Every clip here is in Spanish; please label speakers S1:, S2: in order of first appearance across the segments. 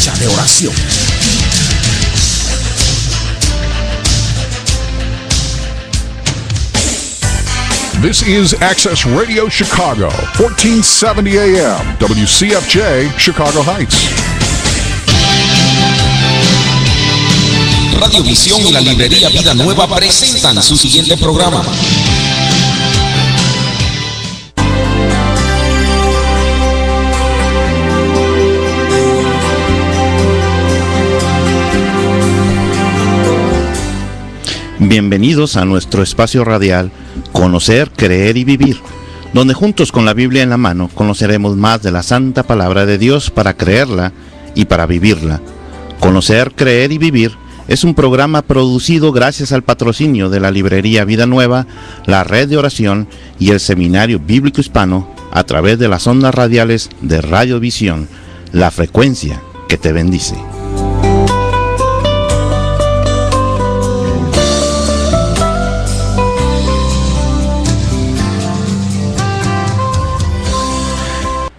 S1: marcha de oración.
S2: This is Access Radio Chicago, 1470 AM, WCFJ, Chicago Heights.
S1: Radio Visión y la librería Vida Nueva presentan su siguiente programa.
S3: Bienvenidos a nuestro espacio radial Conocer, Creer y Vivir, donde juntos con la Biblia en la mano conoceremos más de la Santa Palabra de Dios para creerla y para vivirla. Conocer, Creer y Vivir es un programa producido gracias al patrocinio de la librería Vida Nueva, la Red de Oración y el Seminario Bíblico Hispano a través de las ondas radiales de Radio Visión, la frecuencia que te bendice.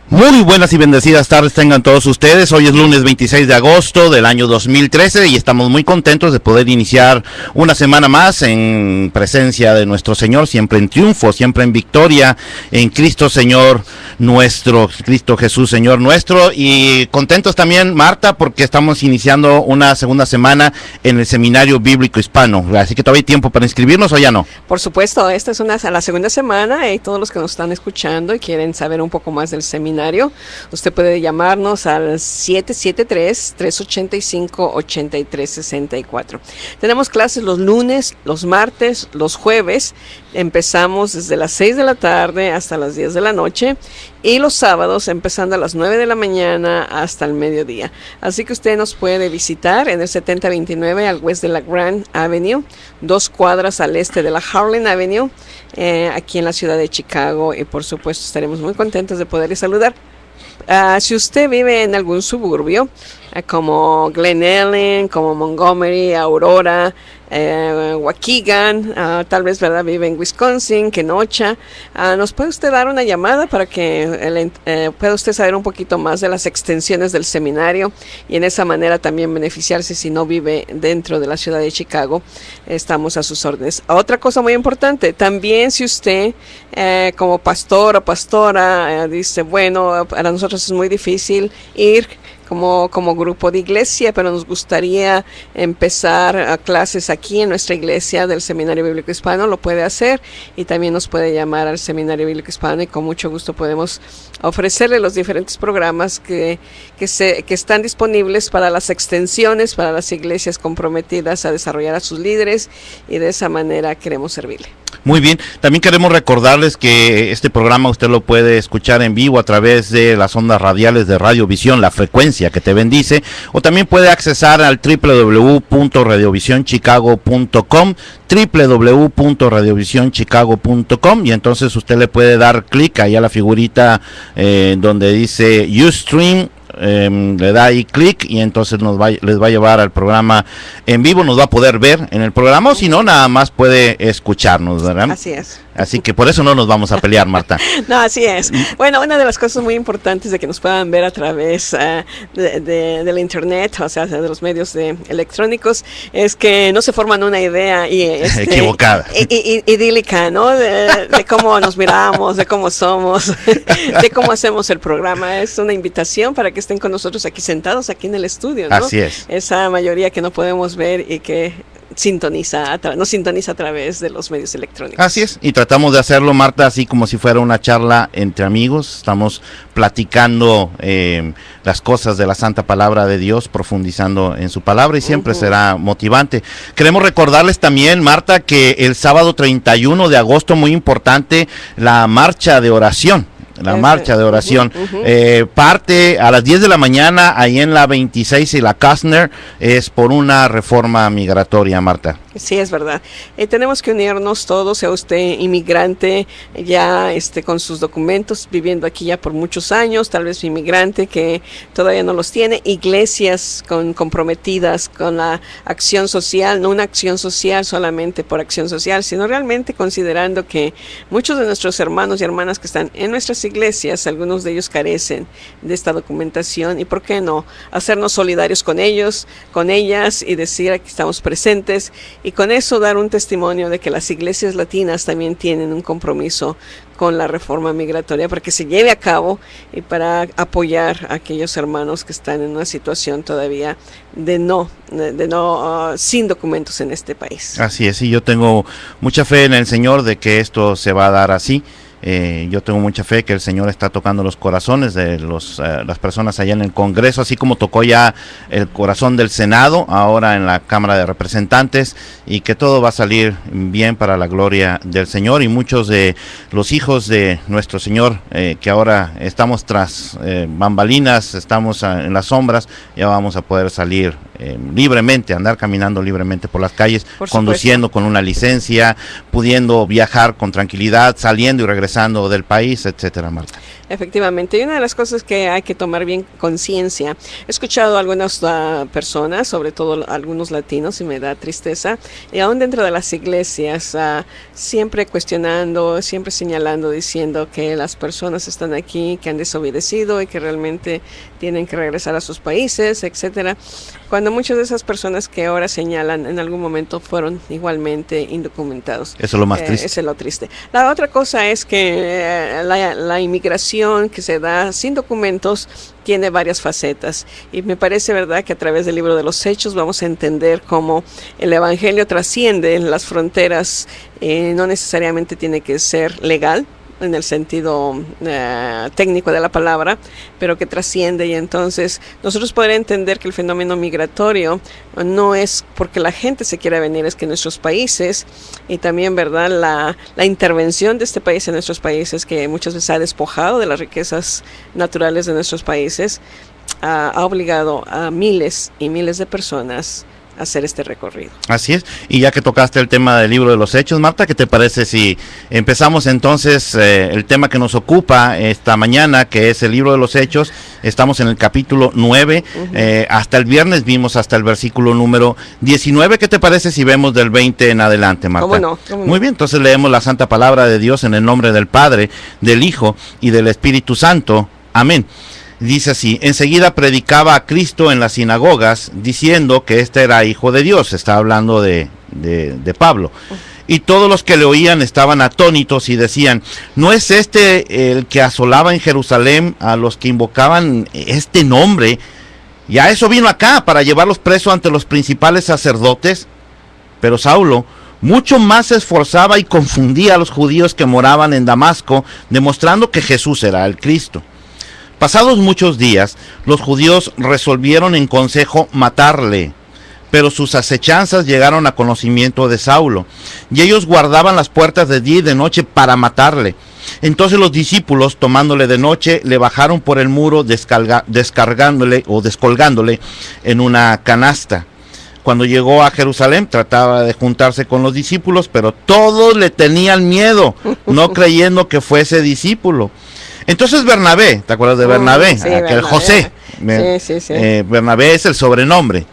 S3: Muy buenas y bendecidas tardes tengan todos ustedes. Hoy es lunes 26 de agosto del año 2013 y estamos muy contentos de poder iniciar una semana más en presencia de nuestro Señor, siempre en triunfo, siempre en victoria, en Cristo Señor nuestro, Cristo Jesús Señor nuestro. Y contentos también, Marta, porque estamos iniciando una segunda semana en el Seminario Bíblico Hispano. Así que todavía hay tiempo para inscribirnos, ¿o ya no?
S4: Por supuesto, esta es la segunda semana y todos los que nos están escuchando y quieren saber un poco más del seminario, usted puede llamarnos al 773-385-8364. Tenemos clases los lunes, los martes, los jueves. Empezamos desde las 6 de la tarde hasta las 10 de la noche y los sábados empezando a las 9 de la mañana hasta el mediodía. Así que usted nos puede visitar en el 7029 al west de la Grand Avenue, 2 cuadras al este de la Harlan Avenue, aquí en la ciudad de Chicago, y por supuesto estaremos muy contentos de poderle saludar. Si usted vive en algún suburbio, como Glen Ellen, como Montgomery, Aurora, Waukegan, tal vez vive en Wisconsin, Kenosha, nos puede usted dar una llamada para que pueda usted saber un poquito más de las extensiones del seminario y en esa manera también beneficiarse si no vive dentro de la ciudad de Chicago. Estamos a sus órdenes. Otra cosa muy importante, también si usted como pastor o pastora dice, bueno, para nosotros es muy difícil ir como grupo de iglesia, pero nos gustaría empezar clases aquí en nuestra iglesia del Seminario Bíblico Hispano, lo puede hacer y también nos puede llamar al Seminario Bíblico Hispano y con mucho gusto podemos ofrecerle los diferentes programas que están disponibles para las extensiones, para las iglesias comprometidas a desarrollar a sus líderes, y de esa manera queremos servirle.
S3: Muy bien, también queremos recordarles que este programa usted lo puede escuchar en vivo a través de las ondas radiales de Radio Visión, la frecuencia que te bendice, o también puede accesar al www.radiovisionchicago.com, www.radiovisionchicago.com, y entonces usted le puede dar clic ahí a la figurita donde dice Ustream. Le da ahí clic y entonces les va a llevar al programa en vivo, nos va a poder ver en el programa, o si no, nada más puede escucharnos, ¿verdad?
S4: Así es.
S3: Así que por eso no nos vamos a pelear, Marta.
S4: No, así es. Bueno, una de las cosas muy importantes de que nos puedan ver a través de la internet, o sea, de los medios electrónicos, es que no se forman una idea
S3: equivocada,
S4: idílica, ¿no? De cómo nos miramos, de cómo somos, de cómo hacemos el programa. Es una invitación para que estén con nosotros aquí sentados, aquí en el estudio, ¿no?
S3: Así es.
S4: Esa mayoría que no podemos ver y que nos sintoniza a través de los medios electrónicos.
S3: Así es, y tratamos de hacerlo, Marta, así como si fuera una charla entre amigos. Estamos platicando las cosas de la Santa Palabra de Dios, profundizando en su palabra, y siempre será motivante. Queremos recordarles también, Marta, que el sábado 31 de agosto, muy importante, la marcha de oración. Marcha de oración parte a las 10 de la mañana ahí en la 26 y la Kastner, es por una reforma migratoria, Marta.
S4: Sí, es verdad. Tenemos que unirnos todos, sea usted inmigrante ya con sus documentos, viviendo aquí ya por muchos años, tal vez inmigrante que todavía no los tiene, iglesias comprometidas con la acción social, no una acción social solamente por acción social, sino realmente considerando que muchos de nuestros hermanos y hermanas que están en nuestras iglesias, algunos de ellos carecen de esta documentación, y por qué no hacernos solidarios con ellos, con ellas, y decir aquí estamos presentes, y con eso dar un testimonio de que las iglesias latinas también tienen un compromiso con la reforma migratoria para que se lleve a cabo y para apoyar a aquellos hermanos que están en una situación todavía sin documentos en este país.
S3: Así es, y yo tengo mucha fe en el Señor de que esto se va a dar así. Yo tengo mucha fe que el Señor está tocando los corazones de las personas allá en el Congreso, así como tocó ya el corazón del Senado, ahora en la Cámara de Representantes, y que todo va a salir bien para la gloria del Señor. Y muchos de los hijos de nuestro Señor, que ahora estamos tras bambalinas, estamos en las sombras, ya vamos a poder salir libremente, andar caminando libremente por las calles, conduciendo con una licencia, pudiendo viajar con tranquilidad, saliendo y regresando del país, etcétera, Marta.
S4: Efectivamente, y una de las cosas que hay que tomar bien conciencia, he escuchado a algunas personas, sobre todo algunos latinos, y me da tristeza, y aún dentro de las iglesias, siempre cuestionando, siempre señalando, diciendo que las personas están aquí, que han desobedecido y que realmente tienen que regresar a sus países, etcétera, cuando muchas de esas personas que ahora señalan en algún momento fueron igualmente indocumentados.
S3: Eso es lo más triste.
S4: Eso es lo triste. La otra cosa es que la inmigración que se da sin documentos tiene varias facetas, y me parece verdad que a través del libro de los Hechos vamos a entender cómo el evangelio trasciende las fronteras, no necesariamente tiene que ser legal en el sentido técnico de la palabra, pero que trasciende, y entonces nosotros poder entender que el fenómeno migratorio no es porque la gente se quiera venir, es que nuestros países, y también verdad la intervención de este país en nuestros países, que muchas veces ha despojado de las riquezas naturales de nuestros países, ha obligado a miles y miles de personas hacer este recorrido.
S3: Así es, y ya que tocaste el tema del libro de los Hechos, Marta, ¿qué te parece si empezamos entonces el tema que nos ocupa esta mañana, que es el libro de los Hechos? Estamos en el capítulo 9, hasta el viernes vimos hasta el versículo número 19, ¿qué te parece si vemos del 20 en adelante, Marta?
S4: ¿Cómo no?
S3: Muy bien, entonces leemos la santa palabra de Dios en el nombre del Padre, del Hijo y del Espíritu Santo. Amén. Dice así: enseguida predicaba a Cristo en las sinagogas, diciendo que este era hijo de Dios. Está hablando de Pablo. Y todos los que le oían estaban atónitos y decían: ¿no es este el que asolaba en Jerusalén a los que invocaban este nombre? Y a eso vino acá, para llevarlos presos ante los principales sacerdotes. Pero Saulo mucho más se esforzaba y confundía a los judíos que moraban en Damasco, demostrando que Jesús era el Cristo. Pasados muchos días, los judíos resolvieron en consejo matarle, pero sus acechanzas llegaron a conocimiento de Saulo, y ellos guardaban las puertas de día y de noche para matarle. Entonces los discípulos, tomándole de noche, le bajaron por el muro, descolgándole en una canasta. Cuando llegó a Jerusalén, trataba de juntarse con los discípulos, pero todos le tenían miedo, no creyendo que fuese discípulo. Entonces Bernabé, ¿te acuerdas de Bernabé?
S4: Sí,
S3: Aquel
S4: Bernabé.
S3: José.
S4: Sí.
S3: Bernabé es el sobrenombre.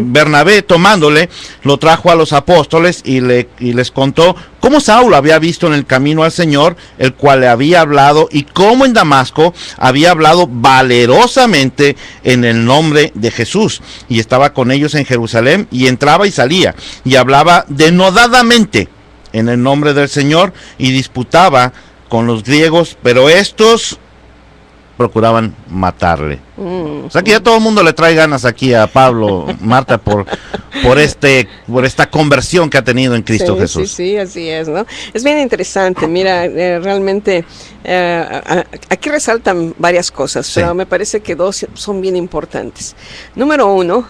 S3: Bernabé, tomándole, lo trajo a los apóstoles y les contó cómo Saulo había visto en el camino al Señor, el cual le había hablado, y cómo en Damasco había hablado valerosamente en el nombre de Jesús, y estaba con ellos en Jerusalén, y entraba y salía, y hablaba denodadamente en el nombre del Señor, y disputaba con los griegos, pero estos procuraban matarle. O sea que ya todo el mundo le trae ganas aquí a Pablo, Marta, por esta conversión que ha tenido en Cristo Jesús.
S4: Sí, así es, ¿no? Es bien interesante, mira, realmente aquí resaltan varias cosas, pero me parece que dos son bien importantes. Número uno,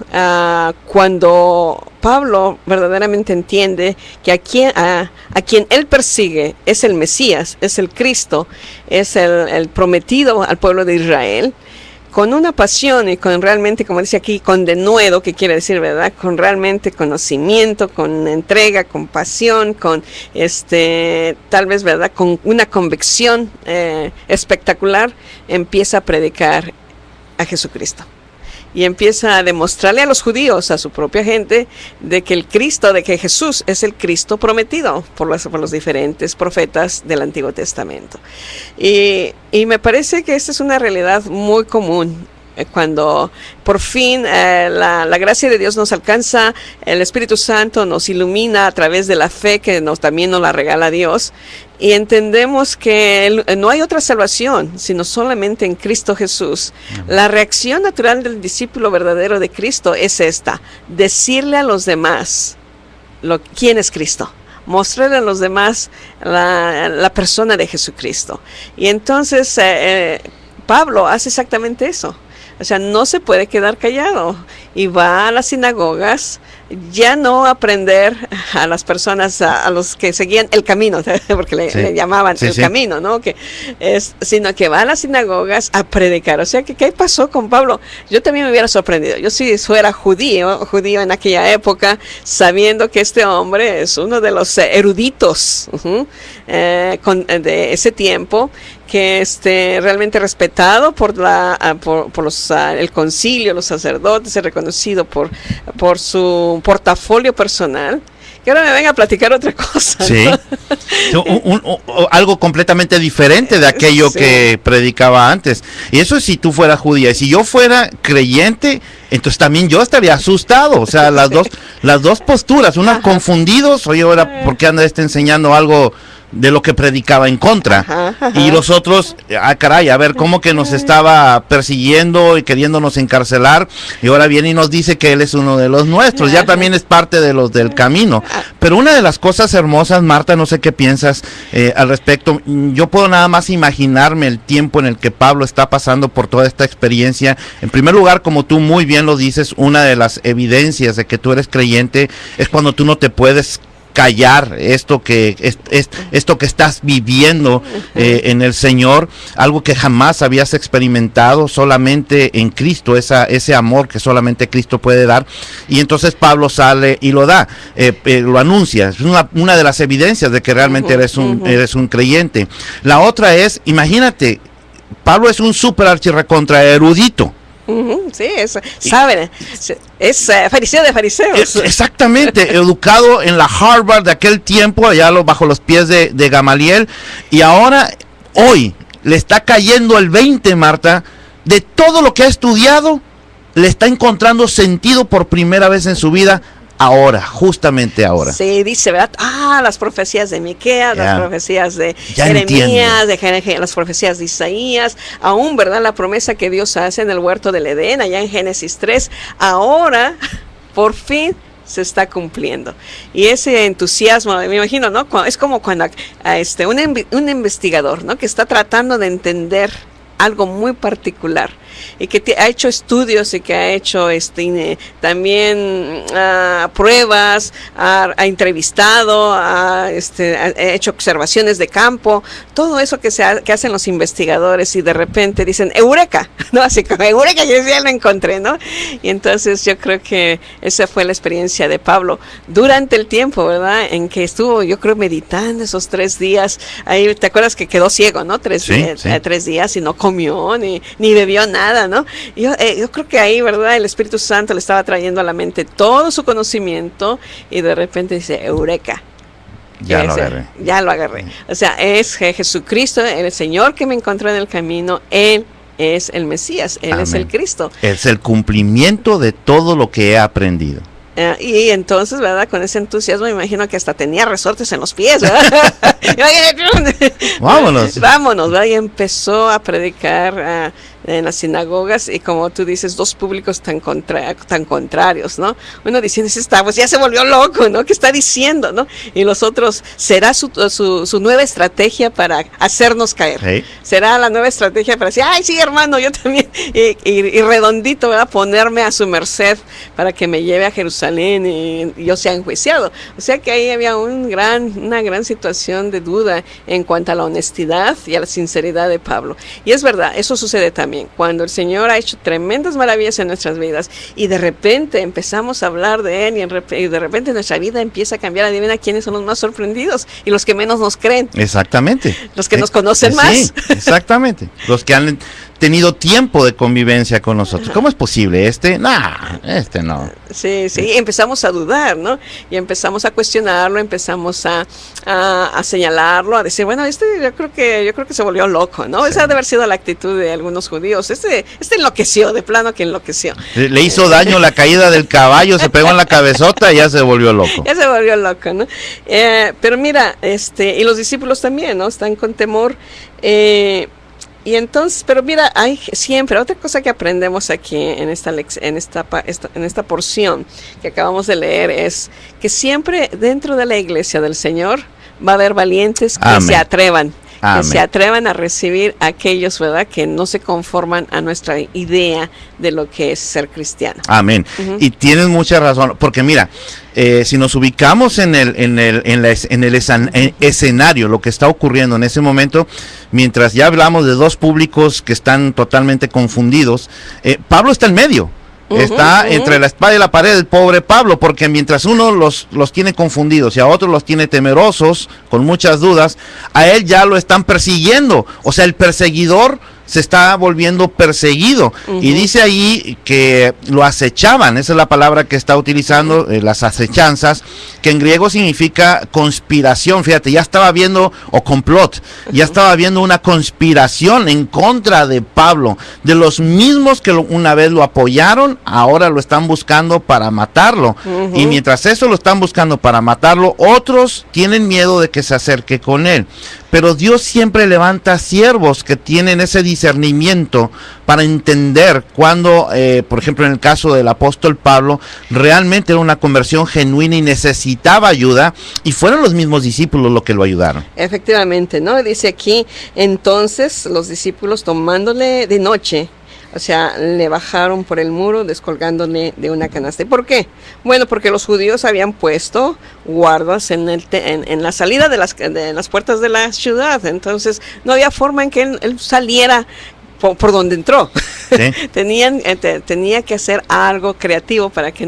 S4: cuando Pablo verdaderamente entiende que a quien él persigue es el Mesías, es el Cristo, es el prometido al pueblo de Israel, con una pasión y con realmente, como dice aquí, con denuedo, que quiere decir, ¿verdad? Con realmente conocimiento, con entrega, con pasión, con tal vez, ¿verdad? Con una convicción espectacular, empieza a predicar a Jesucristo. y empieza a demostrarle a los judíos, a su propia gente, de que Jesús es el Cristo prometido por los diferentes profetas del Antiguo Testamento. Y me parece que esta es una realidad muy común. Cuando por fin la gracia de Dios nos alcanza, el Espíritu Santo nos ilumina a través de la fe que también nos la regala Dios, y entendemos que no hay otra salvación sino solamente en Cristo Jesús. La reacción natural del discípulo verdadero de Cristo es esta: decirle a los demás quién es Cristo, mostrarle a los demás la persona de Jesucristo. Y entonces Pablo hace exactamente eso. O sea, no se puede quedar callado y va a las sinagogas, ya no a aprender a las personas, a los que seguían el camino, porque le llamaban el camino, ¿no? Sino que va a las sinagogas a predicar. O sea, ¿qué pasó con Pablo? Yo también me hubiera sorprendido. Yo si fuera judío en aquella época, sabiendo que este hombre es uno de los eruditos de ese tiempo, que realmente respetado por el concilio, los sacerdotes, reconocido por su portafolio personal, que ahora me venga a platicar otra cosa, ¿no?
S3: Algo completamente diferente de aquello que predicaba antes. Y eso es si tú fueras judía. Y si yo fuera creyente, entonces también yo estaría asustado. O sea, las dos posturas, unas confundidos, oye, ahora, ¿por qué anda enseñando algo de lo que predicaba en contra? Y los otros, caray, a ver, cómo que nos estaba persiguiendo y queriéndonos encarcelar, y ahora viene y nos dice que él es uno de los nuestros, ya también es parte de los del camino. Pero una de las cosas hermosas, Marta, no sé qué piensas al respecto, yo puedo nada más imaginarme el tiempo en el que Pablo está pasando por toda esta experiencia. En primer lugar, como tú muy bien lo dices, una de las evidencias de que tú eres creyente es cuando tú no te puedes callar esto que estás viviendo en el Señor, algo que jamás habías experimentado, solamente en Cristo, ese amor que solamente Cristo puede dar. Y entonces Pablo sale y lo da, lo anuncia. Es una de las evidencias de que realmente eres un creyente. La otra es, imagínate, Pablo es un súper archirrecontra erudito.
S4: Sí, sabe, es fariseo de fariseos.
S3: Exactamente, educado en la Harvard de aquel tiempo, allá bajo los pies de Gamaliel, y ahora, hoy, le está cayendo el 20, Marta, de todo lo que ha estudiado, le está encontrando sentido por primera vez en su vida. Ahora, justamente ahora.
S4: Sí, dice, ¿verdad? Las profecías de Miqueas, las profecías de Jeremías, las profecías de Isaías, aún, ¿verdad? La promesa que Dios hace en el huerto del Edén, allá en Génesis 3, ahora, por fin, se está cumpliendo. Y ese entusiasmo, me imagino, ¿no? Es como cuando un investigador, ¿no? Que está tratando de entender algo muy particular y que ha hecho estudios y que ha hecho también pruebas, ha entrevistado, ha hecho observaciones de campo, todo eso que hacen los investigadores, y de repente dicen eureka, ¿no? Así como eureka, yo ya lo encontré, ¿no? Y entonces yo creo que esa fue la experiencia de Pablo durante el tiempo, ¿verdad? En que estuvo, yo creo, meditando esos 3 días. Ahí te acuerdas que quedó ciego, ¿no? 3 días y no comió ni bebió nada, ¿no? Yo creo que ahí, ¿verdad? El Espíritu Santo le estaba trayendo a la mente todo su conocimiento, y de repente dice, eureka. Ya lo agarré. O sea, es Jesucristo, el Señor que me encontró en el camino. Él es el Mesías, Él es el Cristo.
S3: Es el cumplimiento de todo lo que he aprendido.
S4: Y entonces, ¿verdad? Con ese entusiasmo, me imagino que hasta tenía resortes en los pies, ¿verdad?
S3: Vámonos,
S4: ¿verdad? Y empezó a predicar en las sinagogas, y como tú dices, 2 públicos tan contrarios, ¿no? Uno diciendo, pues ya se volvió loco, ¿no? ¿Qué está diciendo, no? Y los otros, ¿será su nueva estrategia para hacernos caer? ¿Sí? ¿Será la nueva estrategia para decir, ay, sí, hermano, yo también, y redondito, ¿verdad? Ponerme a su merced para que me lleve a Jerusalén y yo sea enjuiciado? O sea que ahí había una gran situación de duda en cuanto a la honestidad y a la sinceridad de Pablo. Y es verdad, eso sucede también. también, cuando el Señor ha hecho tremendas maravillas en nuestras vidas y de repente empezamos a hablar de Él y de repente nuestra vida empieza a cambiar, adivina quiénes son los más sorprendidos y los que menos nos creen.
S3: Exactamente.
S4: Los que nos conocen más.
S3: Sí, exactamente. Los que han tenido tiempo de convivencia con nosotros. ¿Cómo es posible? No.
S4: Sí, empezamos a dudar, ¿no? Y empezamos a cuestionarlo, empezamos a señalarlo, a decir, bueno, yo creo que se volvió loco, ¿no? Sí. Esa debe haber sido la actitud de algunos judíos. Este enloqueció, de plano que enloqueció.
S3: Le hizo daño la caída del caballo, se pegó en la cabezota y ya se volvió loco.
S4: Ya se volvió loco, ¿no? Pero mira, y los discípulos también, ¿no? Están con temor. Y entonces, pero mira, hay siempre otra cosa que aprendemos aquí en esta porción que acabamos de leer es que siempre dentro de la iglesia del Señor va a haber valientes que se atrevan. Amén. Que se atrevan a recibir a aquellos, ¿verdad?, que no se conforman a nuestra idea de lo que es ser cristiano.
S3: Amén. Uh-huh. Y tienes mucha razón, porque mira, si nos ubicamos en el escenario, lo que está ocurriendo en ese momento, mientras ya hablamos de dos públicos que están totalmente confundidos, Pablo está en medio. Está entre la espada y la pared el pobre Pablo, porque mientras uno los tiene confundidos y a otros los tiene temerosos, con muchas dudas, a él ya lo están persiguiendo. O sea, el perseguidor se está volviendo perseguido. Y dice ahí que lo acechaban, esa es la palabra que está utilizando, las acechanzas, que en griego significa conspiración. Fíjate, ya estaba viendo, o complot, ya estaba viendo una conspiración en contra de Pablo, de los mismos que una vez lo apoyaron, ahora lo están buscando para matarlo. Y mientras eso lo están buscando para matarlo, otros tienen miedo de que se acerque con él. Pero Dios siempre levanta siervos que tienen ese discernimiento para entender cuando, por ejemplo, en el caso del apóstol Pablo, realmente era una conversión genuina y necesitaba ayuda, y fueron los mismos discípulos los que lo ayudaron.
S4: Efectivamente, ¿no? Dice aquí, entonces los discípulos tomándole de noche, o sea, le bajaron por el muro descolgándole de una canasta. ¿Y por qué? Bueno, porque los judíos habían puesto guardas en la salida de las puertas de la ciudad. Entonces, no había forma en que él saliera por donde entró. ¿Sí? Tenía que hacer algo creativo para que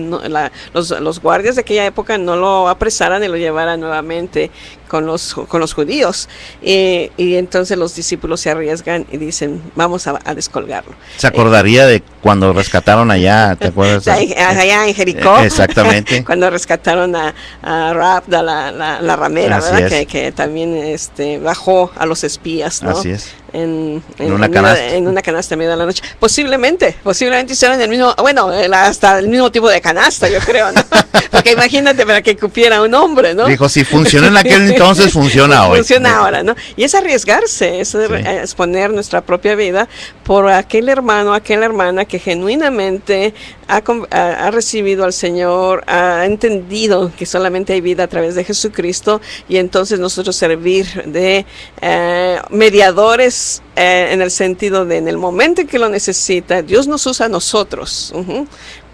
S4: los guardias de aquella época no lo apresaran y lo llevaran nuevamente con los judíos. Y entonces los discípulos se arriesgan y dicen, vamos a descolgarlo.
S3: Se acordaría de cuando rescataron allá, ¿te acuerdas?
S4: Allá en Jericó.
S3: Exactamente.
S4: Cuando rescataron a Rabda, la ramera, ¿verdad? Que también bajó a los espías, ¿no?
S3: Así es.
S4: En una canasta en medio de la noche. Posiblemente hicieron el mismo, hasta el mismo tipo de canasta, yo creo, ¿no? Porque imagínate, para que cupiera un hombre, ¿no?
S3: Dijo, si funcionó en aquel entonces, funciona hoy.
S4: Funciona ahora, ¿no? Y es arriesgarse, es exponer nuestra propia vida por aquel hermano, aquella hermana que genuinamente ha recibido al Señor, ha entendido que solamente hay vida a través de Jesucristo, y entonces nosotros servir de mediadores en el sentido de en el momento en que lo necesita, Dios nos usa a nosotros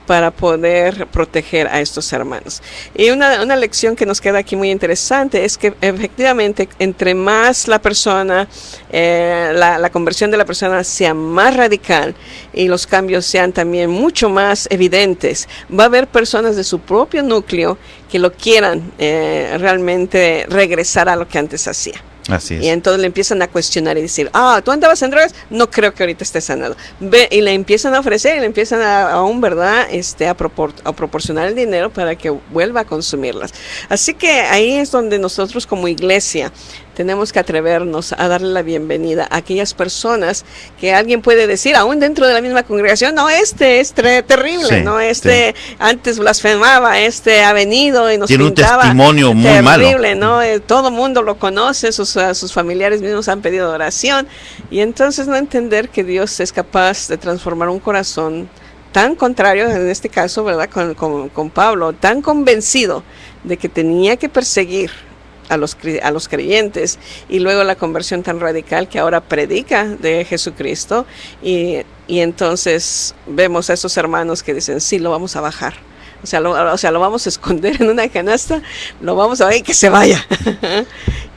S4: para poder proteger a estos hermanos. Y una lección que nos queda aquí muy interesante es que efectivamente entre más la persona, la conversión de la persona sea más radical y los cambios sean también mucho más evidentes, va a haber personas de su propio núcleo que lo quieran realmente regresar a lo que antes hacía.
S3: Así es.
S4: Y entonces le empiezan a cuestionar y decir, ¿tú andabas en drogas? No creo que ahorita estés sanado. Y le empiezan a ofrecer, y le empiezan ¿verdad? A proporcionar el dinero para que vuelva a consumirlas. Así que ahí es donde nosotros como iglesia tenemos que atrevernos a darle la bienvenida a aquellas personas que alguien puede decir, aún dentro de la misma congregación, no, es terrible, sí, no, antes blasfemaba, ha venido y nos
S3: tiene
S4: pintaba
S3: un testimonio muy
S4: terrible,
S3: malo.
S4: ¿no? Todo el mundo lo conoce, sus familiares mismos han pedido oración, y entonces no entender que Dios es capaz de transformar un corazón tan contrario, en este caso, ¿verdad? Con Pablo, tan convencido de que tenía que perseguir a los creyentes, y luego la conversión tan radical que ahora predica de Jesucristo, y entonces vemos a esos hermanos que dicen, sí, lo vamos a bajar. O sea, lo vamos a esconder en una canasta, lo vamos a ver y que se vaya.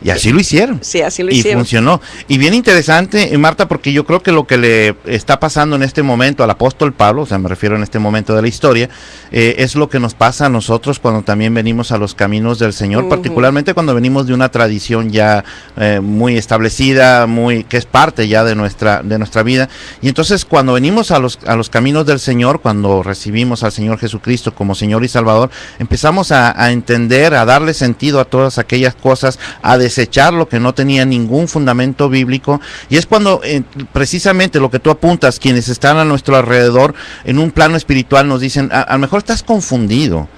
S3: Y así lo hicieron.
S4: Sí, así lo
S3: y
S4: hicieron.
S3: Funcionó. Y bien interesante, Marta, porque yo creo que lo que le está pasando en este momento al apóstol Pablo, o sea, me refiero en este momento de la historia, es lo que nos pasa a nosotros cuando también venimos a los caminos del Señor, particularmente cuando venimos de una tradición ya muy establecida, que es parte ya de nuestra vida. Y entonces cuando venimos a los caminos del Señor, cuando recibimos al Señor Jesucristo como Señor y Salvador, empezamos a entender, a darle sentido a todas aquellas cosas, a desechar lo que no tenía ningún fundamento bíblico, y es cuando precisamente lo que tú apuntas, quienes están a nuestro alrededor en un plano espiritual nos dicen, a lo mejor estás confundido,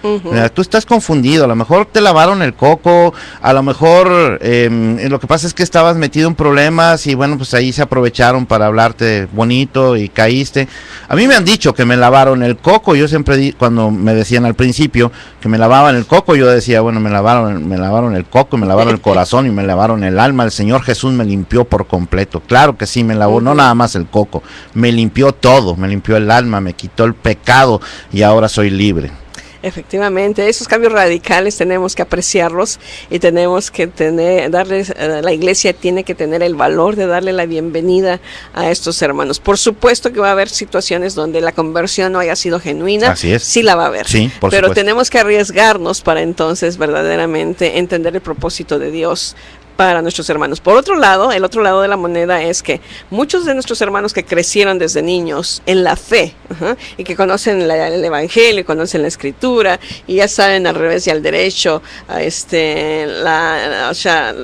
S3: tú estás confundido, a lo mejor te lavaron el coco, a lo mejor lo que pasa es que estabas metido en problemas y bueno, pues ahí se aprovecharon para hablarte bonito y caíste. A mí me han dicho que me lavaron el coco, yo siempre cuando me decían al principio que me lavaban el coco, yo decía, bueno, me lavaron el coco, me lavaron el corazón y me lavaron el alma. El Señor Jesús me limpió por completo. Claro que sí, me lavó, no nada más el coco, me limpió todo, me limpió el alma, me quitó el pecado y ahora soy libre.
S4: Efectivamente, esos cambios radicales tenemos que apreciarlos y tenemos que la iglesia tiene que tener el valor de darle la bienvenida a estos hermanos. Por supuesto que va a haber situaciones donde la conversión no haya sido genuina,
S3: así es.
S4: Sí la va a haber,
S3: sí,
S4: pero tenemos que arriesgarnos para entonces verdaderamente entender el propósito de Dios para nuestros hermanos. Por otro lado, el otro lado de la moneda es que muchos de nuestros hermanos que crecieron desde niños en la fe, y que conocen el evangelio, conocen la escritura y ya saben al revés y al derecho, o sea,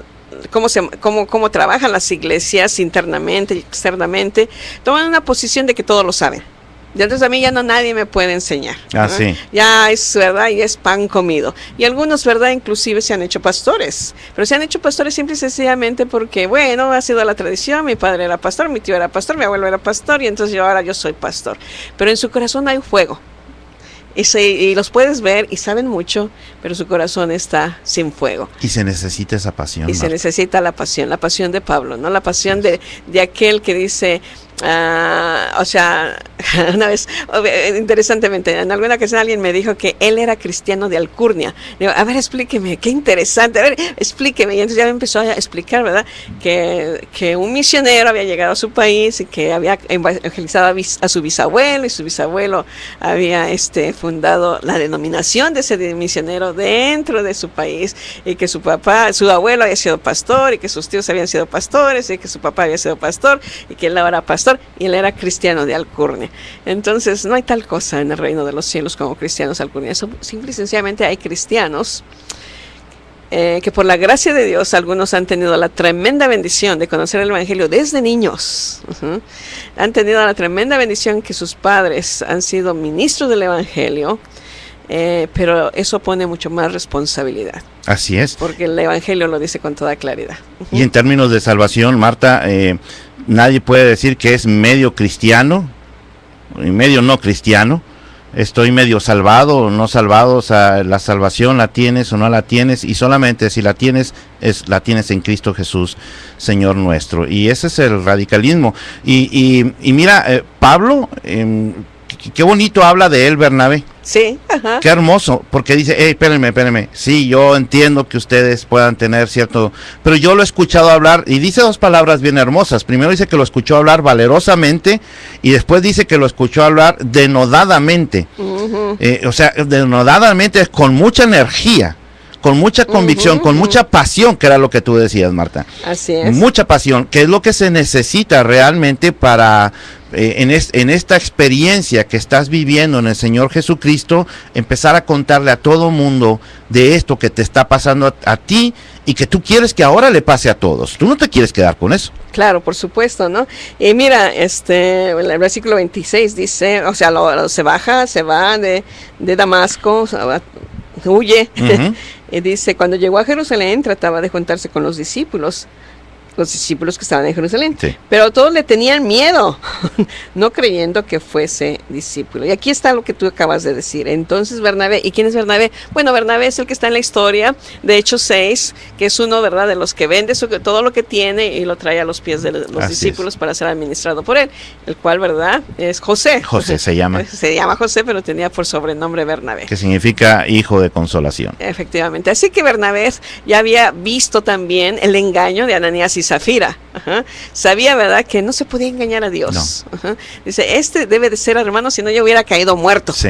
S4: cómo trabajan las iglesias internamente y externamente, toman una posición de que todo lo saben. Y entonces a mí ya nadie me puede enseñar.
S3: Sí.
S4: Ya es verdad, y es pan comido. Y algunos, verdad, inclusive se han hecho pastores. Pero se han hecho pastores simple y sencillamente porque, bueno, ha sido la tradición, mi padre era pastor, mi tío era pastor, mi abuelo era pastor, y entonces ahora yo soy pastor. Pero en su corazón hay fuego. Y los puedes ver y saben mucho, pero su corazón está sin fuego.
S3: Y se necesita esa pasión.
S4: Y se necesita la pasión de Pablo, ¿no? La pasión de aquel que dice, o sea, una vez, interesantemente, en alguna ocasión alguien me dijo que él era cristiano de alcurnia. Digo, a ver, explíqueme, qué interesante, a ver, explíqueme. Y entonces ya me empezó a explicar, ¿verdad? Que un misionero había llegado a su país y que había evangelizado a su bisabuelo, y su bisabuelo había fundado la denominación de ese misionero dentro de su país, y que su abuelo había sido pastor, y que sus tíos habían sido pastores, y que su papá había sido pastor, y que él ahora era pastor, y él era cristiano de alcurnia. Entonces no hay tal cosa en el reino de los cielos como cristianos de alcurnia. Simple y sencillamente hay cristianos que por la gracia de Dios algunos han tenido la tremenda bendición de conocer el evangelio desde niños. Han tenido la tremenda bendición que sus padres han sido ministros del evangelio, pero eso pone mucho más responsabilidad.
S3: Así es.
S4: Porque el evangelio lo dice con toda claridad.
S3: Y en términos de salvación, Marta, nadie puede decir que es medio cristiano y medio no cristiano. Estoy medio salvado o no salvado, o sea, la salvación la tienes o no la tienes, y solamente si la tienes, la tienes en Cristo Jesús, Señor nuestro. Y ese es el radicalismo. Y mira, Pablo, qué bonito habla de él, Bernabé.
S4: Sí, ajá.
S3: Qué hermoso, porque dice, hey, espérenme, sí, yo entiendo que ustedes puedan tener cierto, pero yo lo he escuchado hablar, y dice dos palabras bien hermosas. Primero dice que lo escuchó hablar valerosamente, y después dice que lo escuchó hablar denodadamente. O sea, denodadamente, con mucha energía, con mucha convicción, con mucha pasión, que era lo que tú decías, Marta.
S4: Así es.
S3: Mucha pasión, que es lo que se necesita realmente para, en esta experiencia que estás viviendo en el Señor Jesucristo, empezar a contarle a todo mundo de esto que te está pasando a ti, y que tú quieres que ahora le pase a todos. Tú no te quieres quedar con eso.
S4: Claro, por supuesto, ¿no? Y mira, el versículo 26 dice, o sea, se va de Damasco, huye. Y dice, cuando llegó a Jerusalén trataba de juntarse con los discípulos, los discípulos que estaban en Jerusalén.
S3: Sí.
S4: Pero todos le tenían miedo, no creyendo que fuese discípulo. Y aquí está lo que tú acabas de decir. Entonces Bernabé, ¿y quién es Bernabé? Bueno, Bernabé es el que está en la historia de Hechos 6, que es uno, ¿verdad?, de los que vende todo lo que tiene y lo trae a los pies de los discípulos para ser administrado por él, el cual, ¿verdad?, es José.
S3: José se llama.
S4: Se llama José, pero tenía por sobrenombre Bernabé.
S3: Que significa hijo de consolación.
S4: Efectivamente. Así que Bernabé ya había visto también el engaño de Ananías y Zafira. Ajá. Sabía, ¿verdad?, que no se podía engañar a Dios. No. Ajá. Dice, este debe de ser hermano, si no yo hubiera caído muerto.
S3: Sí.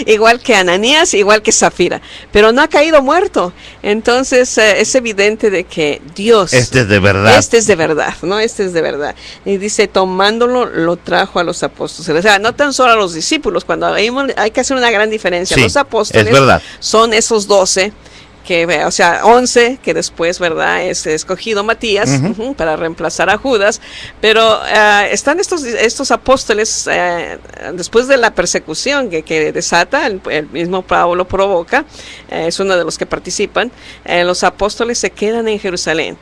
S4: Igual que Ananías, igual que Zafira. Pero no ha caído muerto. Entonces es evidente de que Dios...
S3: Este es de verdad.
S4: Este es de verdad, ¿no? Este es de verdad. Y dice, tomándolo, lo trajo a los apóstoles. O sea, no tan solo a los discípulos, cuando hay que hacer una gran diferencia.
S3: Sí,
S4: los apóstoles
S3: es verdad.
S4: Son esos 12... o sea, 11, que después, ¿verdad?, es escogido Matías para reemplazar a Judas, pero están estos apóstoles después de la persecución que desata, el mismo Pablo provoca, es uno de los que participan, los apóstoles se quedan en Jerusalén.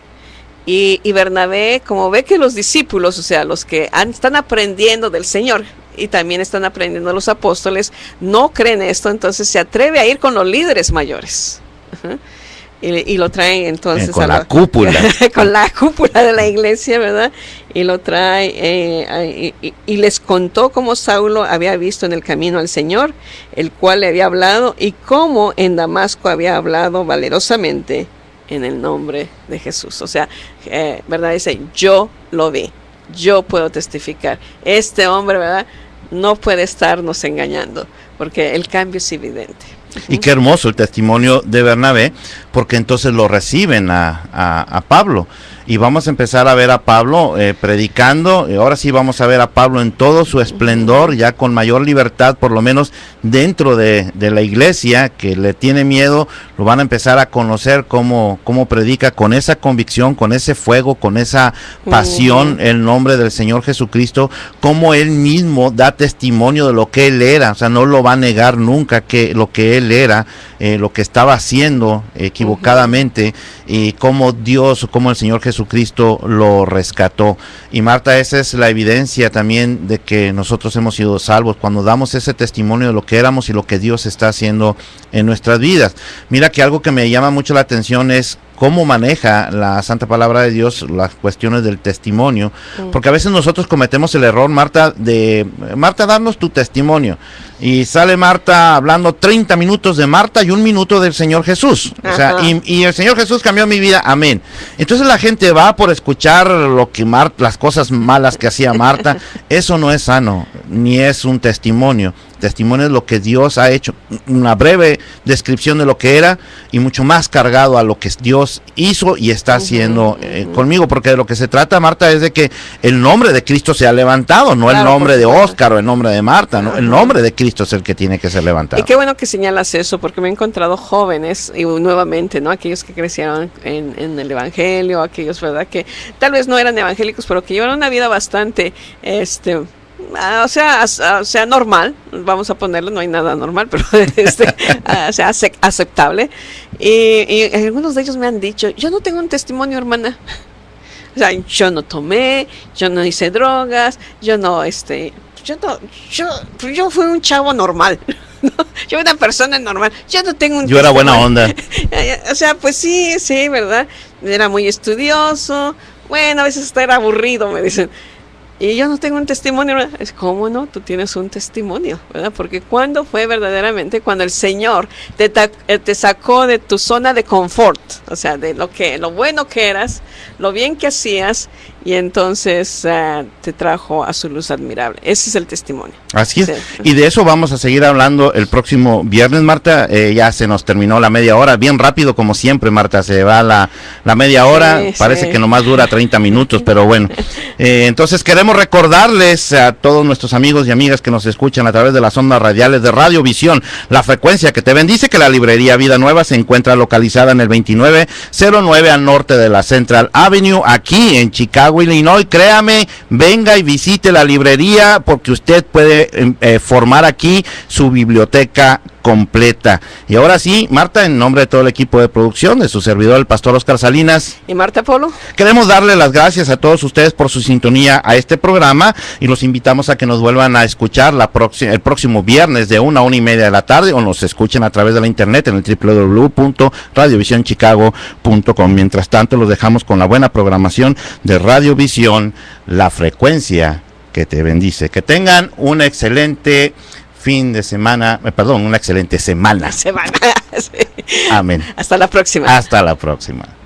S4: Y Bernabé, como ve que los discípulos, o sea, los que están aprendiendo del Señor, y también están aprendiendo los apóstoles, no creen esto, entonces se atreve a ir con los líderes mayores. Y lo traen entonces
S3: con la cúpula
S4: con la cúpula de la iglesia, ¿verdad? Y lo trae y les contó cómo Saulo había visto en el camino al Señor, el cual le había hablado, y cómo en Damasco había hablado valerosamente en el nombre de Jesús. O sea, ¿verdad? Dice, yo lo vi, yo puedo testificar. Este hombre, ¿verdad?, no puede estarnos engañando, porque el cambio es evidente.
S3: Y qué hermoso el testimonio de Bernabé, porque entonces lo reciben a Pablo. Y vamos a empezar a ver a Pablo predicando, y ahora sí vamos a ver a Pablo en todo su esplendor, ya con mayor libertad, por lo menos dentro de la iglesia, que le tiene miedo, lo van a empezar a conocer cómo predica con esa convicción, con ese fuego, con esa pasión, el nombre del Señor Jesucristo, cómo él mismo da testimonio de lo que él era, o sea, no lo va a negar nunca, que lo que él era, lo que estaba haciendo equivocadamente, y cómo Dios, cómo el Señor Jesucristo lo rescató. Y Marta, esa es la evidencia también de que nosotros hemos sido salvos, cuando damos ese testimonio de lo que éramos y lo que Dios está haciendo en nuestras vidas. Mira que algo que me llama mucho la atención es cómo maneja la Santa Palabra de Dios las cuestiones del testimonio, porque a veces nosotros cometemos el error, Marta, danos tu testimonio, y sale Marta hablando 30 minutos de Marta y 1 minuto del Señor Jesús. O sea, y el Señor Jesús cambió mi vida, amén. Entonces la gente va por escuchar las cosas malas que hacía Marta. Eso no es sano, ni es un testimonio. Testimonio es lo que Dios ha hecho, una breve descripción de lo que era, y mucho más cargado a lo que Dios hizo y está haciendo conmigo, porque de lo que se trata, Marta, es de que el nombre de Cristo se ha levantado, no el nombre de Óscar o el nombre de Marta, ¿no? El nombre de Cristo es el que tiene que ser levantado.
S4: Y qué bueno que señalas eso, porque me he encontrado jóvenes, y nuevamente, ¿no?, aquellos que crecieron en el Evangelio, aquellos, ¿verdad?, que tal vez no eran evangélicos, pero que llevaron una vida bastante, o sea, normal, vamos a ponerlo, no hay nada normal, pero o sea, aceptable. Y algunos de ellos me han dicho, yo no tengo un testimonio, hermana. O sea, yo no tomé, yo no hice drogas, yo fui un chavo normal. Yo una persona normal, yo no tengo un
S3: Yo era buena onda.
S4: O sea, pues sí, ¿verdad? Era muy estudioso, bueno, a veces hasta era aburrido, me dicen. Y yo no tengo un testimonio, ¿verdad? Es ¿cómo no? Tú tienes un testimonio, ¿verdad? Porque cuando fue verdaderamente cuando el Señor te sacó de tu zona de confort, o sea, de lo bueno que eras, lo bien que hacías, y entonces te trajo a su luz admirable. Ese es el testimonio.
S3: Así es.
S4: Sí.
S3: Y de eso vamos a seguir hablando el próximo viernes, Marta. Ya se nos terminó la media hora, bien rápido como siempre, Marta, se va la media hora,
S4: sí,
S3: parece que nomás dura 30 minutos, pero bueno. Entonces queremos recordarles a todos nuestros amigos y amigas que nos escuchan a través de las ondas radiales de Radio Visión, la frecuencia que te bendice, que la librería Vida Nueva se encuentra localizada en el 2909 al norte de la Central Avenue, aquí en Chicago, Illinois. Créame, venga y visite la librería, porque usted puede formar aquí su biblioteca completa. Y ahora sí, Marta, en nombre de todo el equipo de producción, de su servidor, el pastor Oscar Salinas,
S4: y Marta Polo,
S3: queremos darle las gracias a todos ustedes por su sintonía a este programa y los invitamos a que nos vuelvan a escuchar el próximo viernes de 1 a 1:30 de la tarde, o nos escuchen a través de la internet en el www.radiovisionchicago.com. Mientras tanto, los dejamos con la buena programación de Radiovisión, la frecuencia que te bendice. Que tengan un excelente una excelente semana.
S4: Sí.
S3: Amén.
S4: Hasta la próxima.
S3: Hasta la próxima.